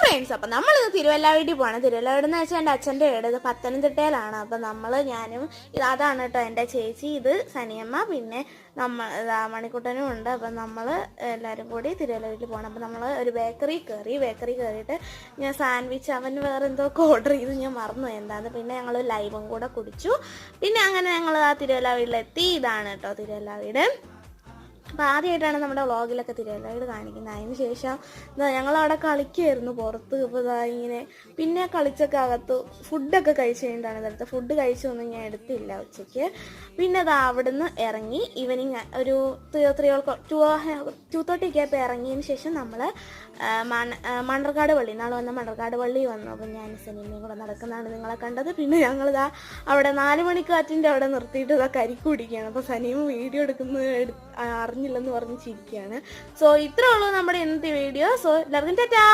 Friends, അപ്പം നമ്മളിത് തിരുവല്ല വീട്ടിൽ പോകണം. തിരുവല്ല വീട് എന്ന് വെച്ചാൽ എൻ്റെ അച്ഛൻ്റെ വീട്. ഇത് പത്തനംതിട്ടയിലാണ്. അപ്പം ഞാനും അതാണ് കേട്ടോ എൻ്റെ ചേച്ചി, ഇത് സനിയമ്മ, പിന്നെ മണിക്കുട്ടനും ഉണ്ട്. അപ്പം നമ്മൾ എല്ലാവരും കൂടി തിരുവല്ല വീട്ടിൽ പോകണം. അപ്പം നമ്മൾ ഒരു ബേക്കറി കയറിയിട്ട് ഞാൻ സാൻഡ്വിച്ച്, അവൻ വേറെ എന്തൊക്കെ ഓർഡർ ചെയ്ത് ഞാൻ മറന്നു എന്താന്ന്. പിന്നെ ഞങ്ങൾ ലൈവും കൂടെ കുടിച്ചു. പിന്നെ അങ്ങനെ ഞങ്ങൾ ആ തിരുവല്ല വീട്ടിലെത്തി. ഇതാണ് കേട്ടോ തിരുവല്ല വീട്. അപ്പോൾ ആദ്യമായിട്ടാണ് നമ്മുടെ വ്ളോഗിലൊക്കെ തിരുവല്ല വീട് കാണിക്കുന്നത്. അതിന് ശേഷം ഞങ്ങളവിടെ കളിക്കുമായിരുന്നു പുറത്ത്. ഇപ്പോൾ ഇങ്ങനെ പിന്നെ കളിച്ചൊക്കെ അകത്ത് ഫുഡൊക്കെ കഴിച്ച് കഴിഞ്ഞിട്ടാണ് ഇതെടുത്തത്. ഫുഡ് കഴിച്ചൊന്നും ഞാൻ എടുത്തില്ല ഉച്ചയ്ക്ക്. പിന്നെ അവിടുന്ന് ഇറങ്ങി ഈവനിങ് ഒരു 2:30 ആയപ്പോൾ ഇറങ്ങിയതിന് ശേഷം നമ്മൾ മണ്ണർക്കാട് പള്ളി, നാളെ വന്ന മണ്ണർക്കാട് പള്ളി വന്നു. അപ്പം ഞാൻ സിനിമയും കൂടെ നടക്കുന്നതാണ് നിങ്ങളെ കണ്ടത്. പിന്നെ ഞങ്ങളിതാ അവിടെ 4 മണിക്കാറ്റിൻ്റെ അവിടെ നിർത്തിയിട്ട് കരിക്ക് കുടിക്കുകയാണ്. അപ്പോൾ സനിയും വീഡിയോ എടുക്കുന്നത് അറിഞ്ഞില്ലെന്ന് പറഞ്ഞ് ചിരിക്കുകയാണ്. സോ ഇത്രേ ഉള്ളൂ നമ്മുടെ ഇന്നത്തെ വീഡിയോ. സോ എല്ലാവർക്കും ടാറ്റാ.